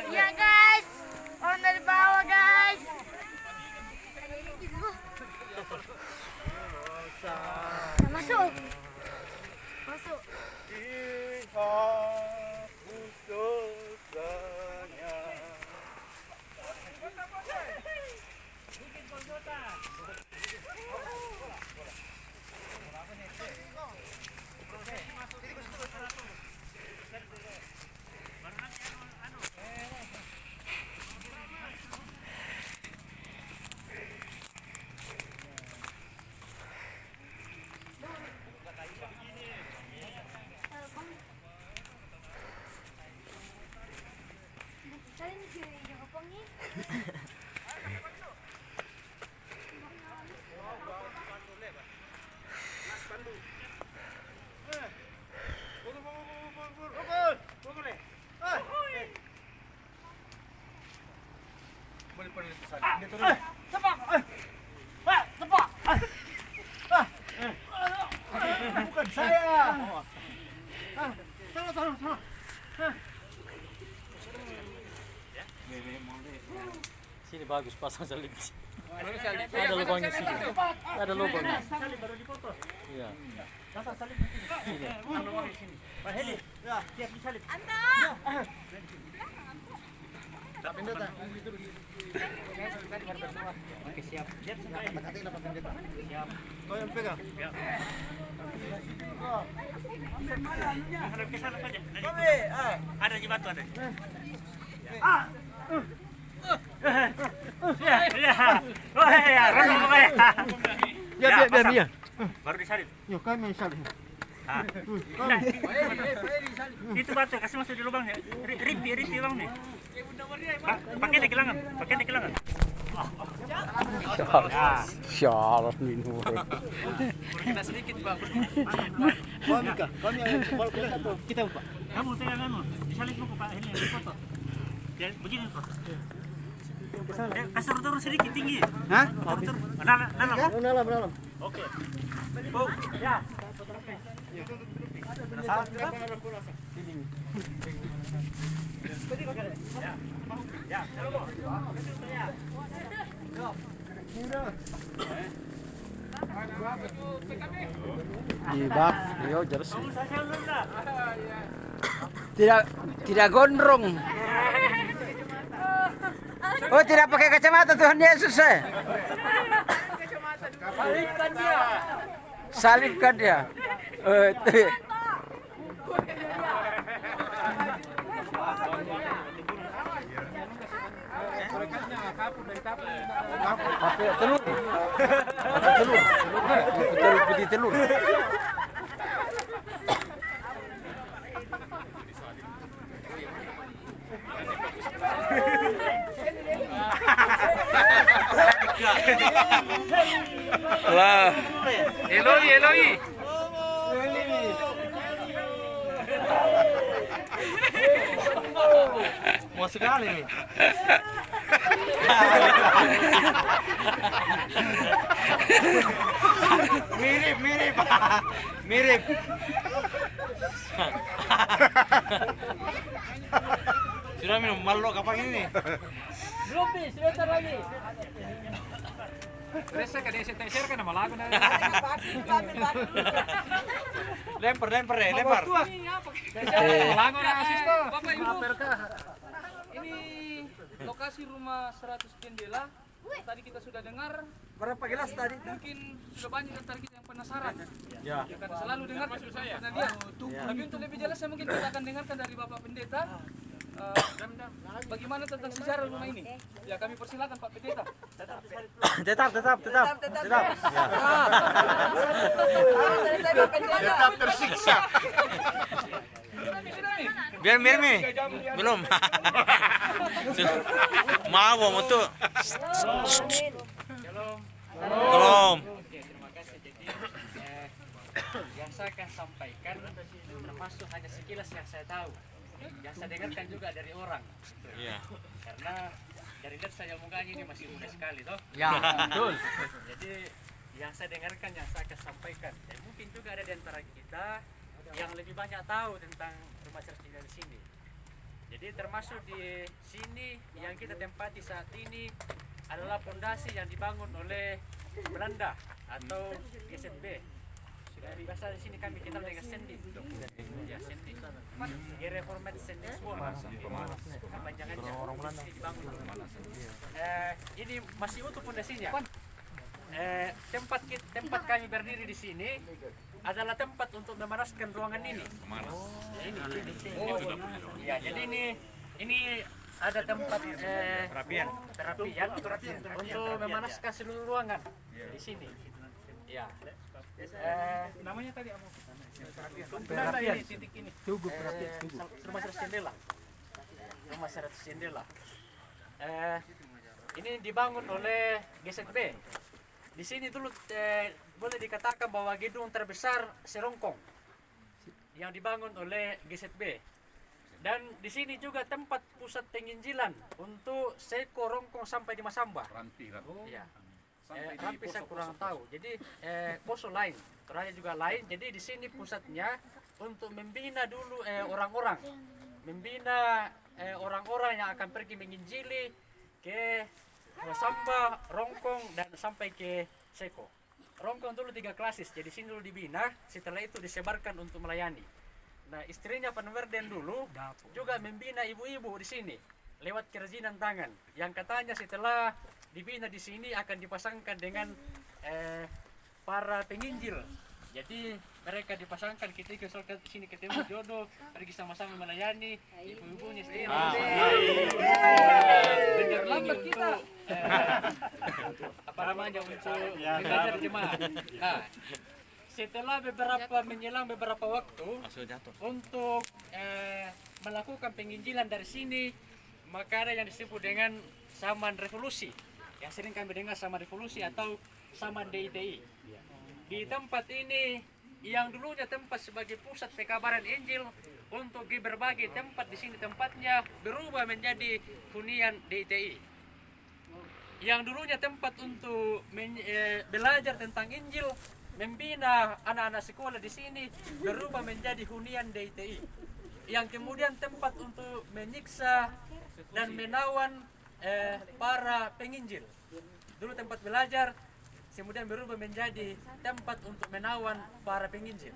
Iya guys, orang dari bawah guys. Masuk. Masuk. Bukan saya. Sini bagus pasang salib. Ada lubangnya sini. Ada lubangnya. Iya. Pasang salib sini. Pak Heli, ya, siap disalib. Oke, siap. Siap. Kau yang pegang. Ya. Hadap ke sana saja. Ada di batu ada. Biar. Baru disalib. Yuk, kami salib. Itu batu kasih masuk di lubangnya. Ripi bang nih. Pakai di kelangan. Syarah minum. Kena sedikit bang. Kami kita Pak. Kamu pegang anu, disalib dulu Pak ini foto. Ya begini Pak. Kasar turun sedikit tinggi. Hah? Dalam. Oke. Oh, ya. Ibak, yo jelas. Tidak gondrong. Oh, tidak pakai kacamata Tuhan Yesus. Salibkan dia. Pakai telur. Putih telur. Lah. Eloi. Mau sekali nih. Mirip. Sudah minum malu kapan ini? Belum nih, sebentar lagi. Resa kan dia share kan nama lagu na. Lempar ya, lempar. Lagu na asis to. Bapak Ibu, ini lokasi rumah 100 jendela. Tadi kita sudah dengar, Berapa gelas tadi? mungkin sudah banyak antara kita yang penasaran. Ya. Ya, karena selalu dengar pernah lihat. Tapi untuk lebih jelasnya mungkin kita akan dengarkan dari Bapak Pendeta. Bagaimana tentang sejarah rumah ini? Ya, kami persilakan Pak Pendeta. Tetap. Tetap tersiksa. Biar mi. Belum. Mau tuh. Belum. Oke, terima kasih. Jadi yang saya akan sampaikan termasuk hanya sekilas yang saya tahu. Yang saya dengarkan juga dari orang. Iya. Karena dari lihat saya mukanya ini masih muda sekali toh. Ya, betul. Jadi yang saya dengarkan yang saya akan sampaikan. Dan mungkin juga ada di antara kita yang lebih banyak tahu tentang rumah Cercina di sini. Jadi termasuk di sini yang kita tempati saat ini adalah fondasi yang dibangun oleh Belanda atau GZB. Biasa di sini kami kenal dengan Sendi. Ya, Sendi. Reformed Sendi Wall. Kepanjangannya. Di sini dibangun. Ini masih utuh fondasinya. Tempat kami berdiri di sini adalah tempat untuk memanaskan ruangan ini. Ini. Ya, jadi ini ada tempat terapian untuk memanaskan seluruh ruangan di sini. Ya. Namanya tadi apa? Terapian. Titik ini. Rumah 100 jendela. Rumah 100 jendela. Ini dibangun oleh GZB. Di sini dulu boleh dikatakan bahwa gedung terbesar serongkong yang dibangun oleh GZB. Dan di sini juga tempat pusat penginjilan untuk Seko Rongkong sampai di Masamba. Ya. Rampi saya kurang tahu. Jadi poso lain, Toraja juga lain. Jadi di sini pusatnya untuk membina dulu orang-orang, membina orang-orang yang akan pergi menginjili ke Masamba, Rongkong dan sampai ke Seko. Rongkong dulu 3 klasis. Jadi sini dulu dibina, setelah itu disebarkan untuk melayani. Nah, istrinya Van Werden dulu juga membina ibu-ibu di sini lewat kerajinan tangan. Yang katanya setelah dibina di sini akan dipasangkan dengan para penginjil. Jadi mereka dipasangkan ketika misalkan di sini ketemu jodoh, pergi sama-sama melayani, ibu-ibunya sendiri. Lambat kita. Apa namanya untuk mengajar jemaat. Nah, setelah menjelang beberapa waktu untuk melakukan penginjilan dari sini, maka ada yang disebut dengan Saman Revolusi, yang sering kami dengar Saman Revolusi atau Saman DITI. Di tempat ini yang dulunya tempat sebagai pusat pekabaran Injil untuk di berbagai tempat, di sini tempatnya berubah menjadi hunian DITI. Yang dulunya tempat untuk belajar tentang Injil, membina anak-anak sekolah di sini berubah menjadi hunian DITI. Yang kemudian tempat untuk menyiksa dan menawan para penginjil. Dulu tempat belajar, kemudian berubah menjadi tempat untuk menawan para penginjil.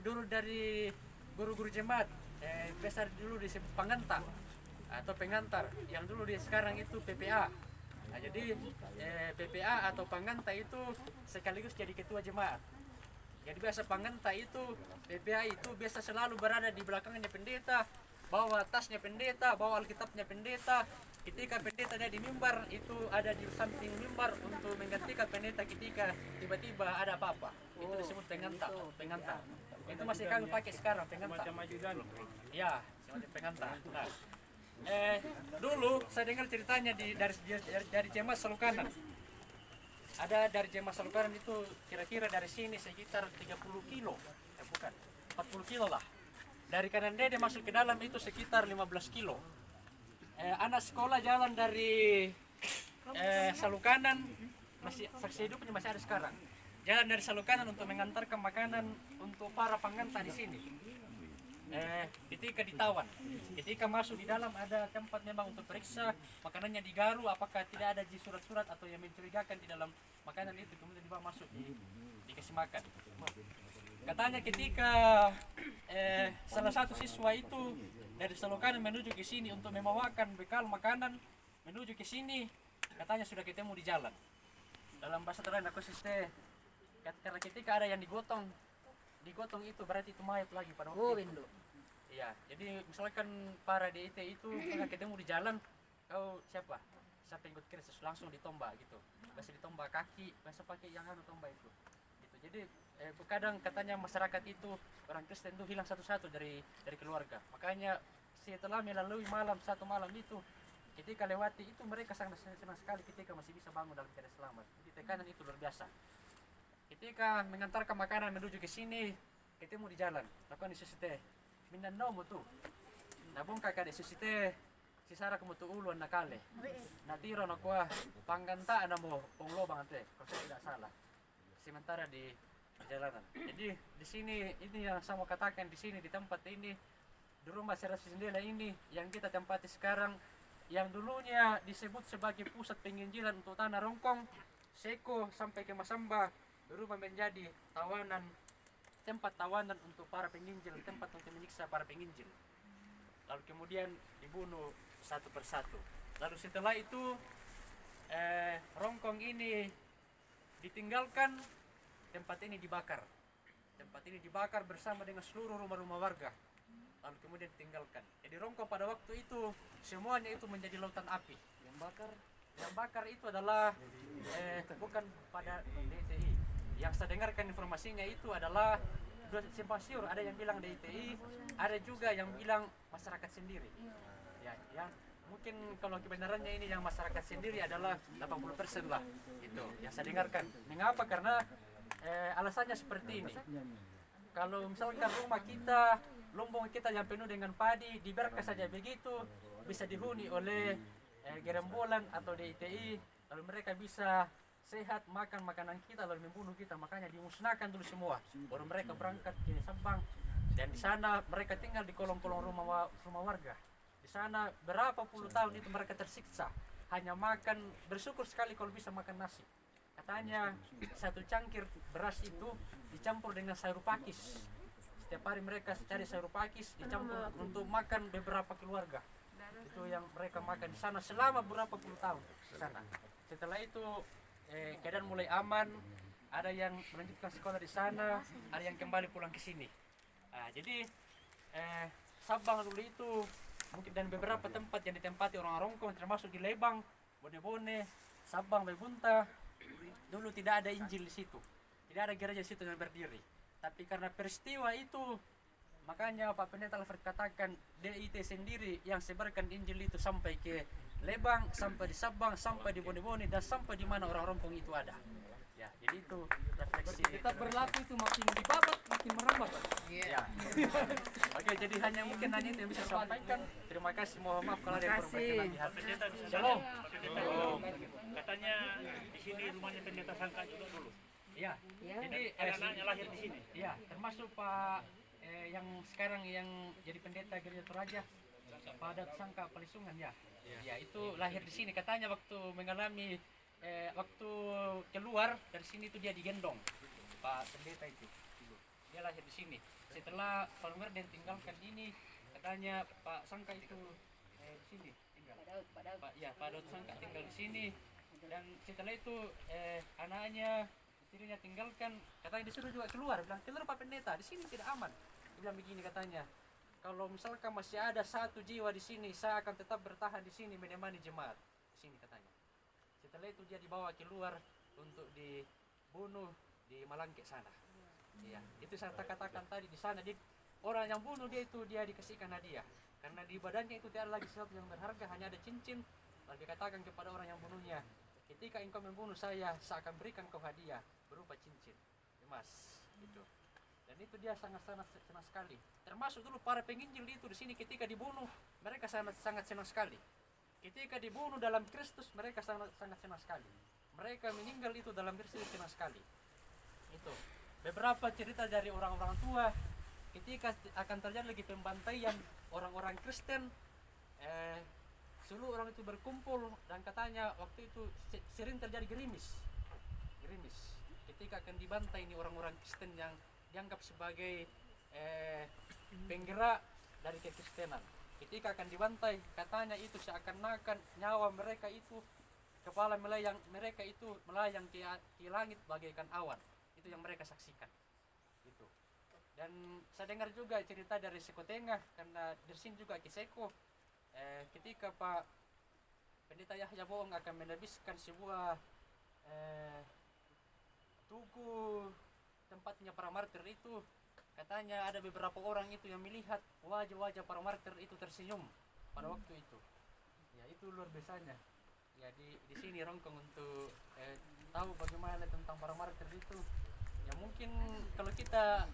Dulu dari guru-guru jemaat, besar dulu disebut pengantar atau pengantar, yang dulu sekarang itu PPA. Nah, jadi PPA atau pengantar itu sekaligus jadi ketua jemaat. Jadi biasa pengantar itu, PPA itu biasa selalu berada di belakangnya pendeta, bawa tasnya pendeta, bawa alkitabnya pendeta. Ketika pendeta ada di mimbar, itu ada di samping mimbar untuk menggantikan pendeta ketika tiba-tiba ada apa-apa. Itu disebut pengantar. Itu masih kami pakai sekarang, pengantar. Ya, semacam pengantar. Nah, dulu saya dengar ceritanya dari jemaat Salukanan. Ada dari jemaat Salukanan itu kira-kira dari sini sekitar 30 kilo, bukan 40 kilo lah. Dari kanan dede masuk ke dalam itu sekitar 15 kilo. Anak sekolah jalan dari Salukanan, masih saksi hidupnya masih ada sekarang. Jalan dari Salukanan untuk mengantarkan makanan untuk para pengantar di sini. ketika ditawan, ketika masuk di dalam ada tempat memang untuk periksa makanannya digaru apakah tidak ada surat-surat atau yang mencurigakan di dalam makanan itu, kemudian dibawa masuk dikasih makan. Katanya ketika salah satu siswa itu dari selokan menuju ke sini untuk membawakan bekal makanan menuju ke sini, katanya sudah ketemu di jalan. Dalam bahasa terlain aku siste, karena ketika ada yang digotong itu berarti itu mayat lagi pada waktu itu. Iya, jadi misalkan para DIT itu pernah ketemu di jalan, kau siapa yang ikut Kristus langsung ditombak gitu, biasa ditombak kaki, biasa pakai yang tombak itu. Gitu. Jadi kadang katanya masyarakat itu orang Kristen itu hilang satu-satu dari keluarga. Makanya setelah melalui satu malam itu, ketika lewati itu mereka sangat senang sekali ketika masih bisa bangun dalam keadaan selamat. Jadi tekanan itu luar biasa. Ketika mengantarkan makanan menuju ke sini, ketemu di jalan, lakukan isusite, mindan no mo tu, nabong kakak isusite, si Sarah kamu tu uluan nakale, natiro na kuah panggantaan mo penglobang ante, kalau saya tidak salah. Sementara di perjalanan. Jadi di sini ini yang saya mau katakan di sini di tempat ini, di rumah Serasi Sendela ini yang kita tempati sekarang, yang dulunya disebut sebagai pusat penginjilan untuk tanah Rongkong, Seko sampai ke Masamba, berubah menjadi tempat tawanan untuk para penginjil, tempat untuk menyiksa para penginjil. Lalu kemudian dibunuh satu persatu. Lalu setelah itu Rongkong ini ditinggalkan, tempat ini dibakar. Tempat ini dibakar bersama dengan seluruh rumah-rumah warga. Lalu kemudian ditinggalkan. Jadi Rongkong pada waktu itu semuanya itu menjadi lautan api. Yang bakar itu adalah bukan pada DTI. Yang saya dengarkan informasinya itu adalah dua simpang siur, ada yang bilang DTI, ada juga yang bilang masyarakat sendiri. Ya, yang mungkin kalau kebenarannya ini yang masyarakat sendiri adalah 80% lah. Itu yang saya dengarkan. Mengapa? Karena alasannya seperti ini. Kalau misalkan rumah kita, lumbung kita yang penuh dengan padi, dibiarkan saja begitu, bisa dihuni oleh gerombolan atau DITI, lalu mereka bisa sehat makan makanan kita lalu membunuh kita, makanya dimusnahkan dulu semua. Baru mereka berangkat ke Sabang dan di sana mereka tinggal di kolong-kolong rumah warga. Di sana berapa puluh tahun itu mereka tersiksa, hanya makan, bersyukur sekali kalau bisa makan nasi. Katanya satu cangkir beras itu dicampur dengan sayur pakis. Setiap hari mereka cari sayur pakis dicampur untuk makan beberapa keluarga. Itu yang mereka makan di sana selama berapa puluh tahun di sana. Setelah itu keadaan mulai aman, ada yang melanjutkan sekolah di sana, ada yang kembali pulang ke sini. Jadi Sabang dulu itu mungkin dan beberapa tempat yang ditempati orang Rongkong termasuk di Lebang, Bone-Bone, Sabang, Bebunta, dulu tidak ada Injil di situ, tidak ada gereja di situ yang berdiri. Tapi karena peristiwa itu, makanya Pak Pendeta Alfred katakan DIT sendiri yang sebarkan Injil itu sampai ke Lebang, sampai di Sabang, sampai di Bone-Bone, dan sampai di mana orang Rongkong itu ada. Ya, jadi itu refleksi. Tetap berlaku itu makin dibabat, makin merambat. Ya. Oke, jadi hanya mungkin itu yang bisa saya sampaikan. Terima kasih, mohon maaf kalau ada yang kurang berkenan di hati. Pendeta bisa Shalom. Katanya di sini rumahnya pendeta Sangka juga dulu. Iya. Jadi Anaknya lahir di sini. iya, termasuk Pak yang sekarang yang jadi pendeta Gereja Toraja, Pak Daud Sangka Palisungan ya. Ya, itu lahir di sini. Katanya waktu mengalami waktu keluar dari sini itu dia digendong Pak pendeta itu. Dia lahir di sini. Setelah Pak Lumerde tinggalkan ini, katanya Pak Sangka itu di sini tinggal. Pak Daud Sangka tinggal di sini. Dan setelah itu anaknya, istrinya tinggalkan. Katanya disuruh juga keluar. Bilang, keluar Pak pendeta, di sini tidak aman. Dia bilang begini katanya, kalau misalkan masih ada satu jiwa di sini, saya akan tetap bertahan di sini menemani jemaat. Di sini katanya. Setelah itu dia dibawa keluar untuk dibunuh di Malangke sana. Ya, itu saya katakan tadi di sana. Orang yang bunuh dia itu dia dikasihkan hadiah. Karena di badannya itu tidak ada lagi sesuatu yang berharga, hanya ada cincin. Lalu dikatakan kepada orang yang bunuhnya, ketika engkau membunuh saya akan berikan kau hadiah berupa cincin emas. Gitu. Dan itu dia sangat-sangat senang sekali. Termasuk dulu para penginjil itu di sini ketika dibunuh, mereka sangat senang sekali. Ketika dibunuh dalam Kristus, mereka sangat senang sekali. Mereka meninggal itu dalam Kristus senang sekali. Itu beberapa cerita dari orang-orang tua ketika akan terjadi lagi pembantaian orang-orang Kristen, seluruh orang itu berkumpul dan katanya waktu itu sering terjadi gerimis ketika akan dibantai ini orang-orang Kristen yang dianggap sebagai penggerak dari kekristenan. Ketika akan dibantai, katanya itu seakan-akan nyawa mereka itu, kepala melayang mereka itu melayang ke langit bagaikan awan. Itu yang mereka saksikan. Itu. Dan saya dengar juga cerita dari Seko Tengah, karena di sini juga Kiseko, ketika Pak Pendeta Yahya Boong akan menerbitkan sebuah tugu tempatnya para martir itu, katanya ada beberapa orang itu yang melihat wajah-wajah para martir itu tersenyum pada waktu itu. Ya, itu luar biasanya. Ya, di sini Rongkong untuk tahu bagaimana tentang para martir itu. Ya, mungkin kalau kita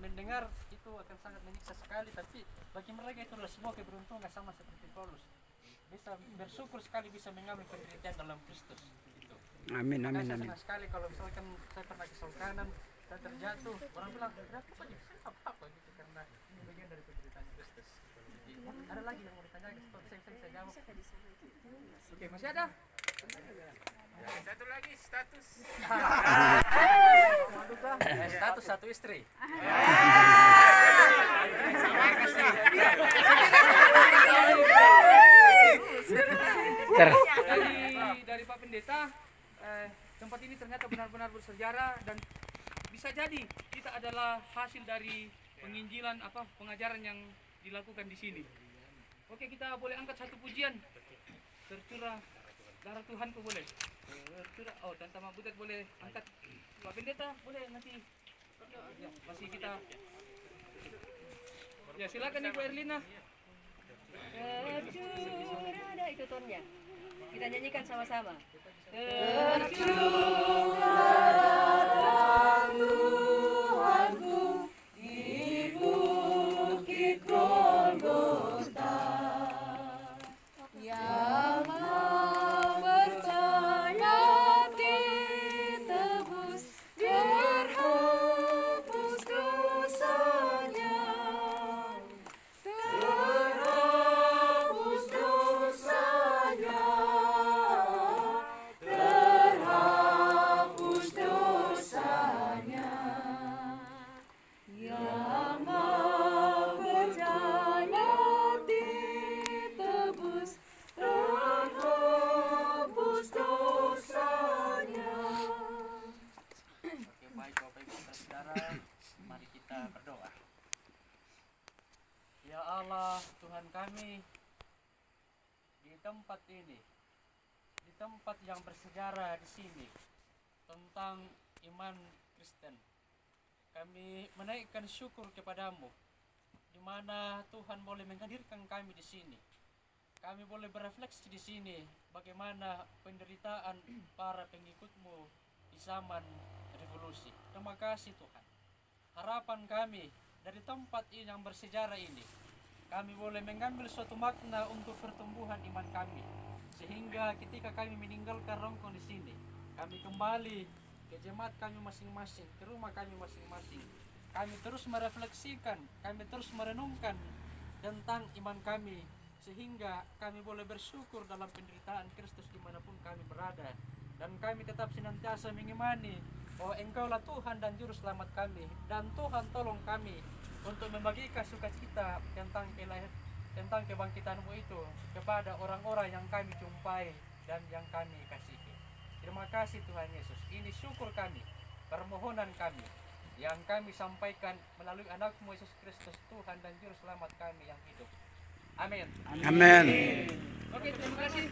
mendengar itu akan sangat menyiksa sekali, tapi bagi mereka itu adalah sebuah keberuntungan, sama seperti Paulus. Bisa bersyukur sekali bisa mengambil penderitaan dalam Kristus. Gitu. Amin, amin, Saya amin. senang sekali kalau misalkan saya pernah kesal kanan, saya terjatuh, orang bilang terjatuh saja, saya apa gitu, karena ini bagian dari penderitaan Kristus. Ada lagi yang mau ditanyakan? Saya jawab. Oke, masih ada? Satu lagi status. Status satu istri. Dari Pak Pendeta, tempat ini ternyata benar-benar bersejarah dan bisa jadi kita adalah hasil dari penginjilan pengajaran yang dilakukan di sini. Oke, kita boleh angkat satu pujian. Tercurah darah Tuhanku boleh. Tercurah. Oh, dan Tama Butet boleh angkat. Pak Pendeta boleh nanti. Ya, masih kita. Ya, silakan Ibu Erlina. Tercurah, ada itu tonnya. Kita nyanyikan sama-sama. Tuhan kami, di tempat ini, di tempat yang bersejarah di sini tentang iman Kristen, kami menaikkan syukur kepadamu, di mana Tuhan boleh menghadirkan kami di sini. Kami boleh berefleksi di sini bagaimana penderitaan para pengikutmu di zaman revolusi. Terima kasih Tuhan. Harapan kami dari tempat ini yang bersejarah ini, kami boleh mengambil suatu makna untuk pertumbuhan iman kami, sehingga ketika kami meninggalkan Rongkong di sini, kami kembali ke jemaat kami masing-masing, ke rumah kami masing-masing. Kami terus merefleksikan, kami terus merenungkan tentang iman kami, sehingga kami boleh bersyukur dalam penderitaan Kristus dimanapun kami berada. Dan kami tetap senantiasa mengimani bahwa Engkaulah Tuhan dan Juru Selamat kami, dan Tuhan tolong kami untuk membagikan sukacita tentang kebangkitan-Mu itu kepada orang-orang yang kami jumpai dan yang kami kasihi. Terima kasih Tuhan Yesus. Ini syukur kami, permohonan kami yang kami sampaikan melalui anak-Mu Yesus Kristus, Tuhan dan Juru Selamat kami yang hidup. Amin. Amin. Oke, terima kasih.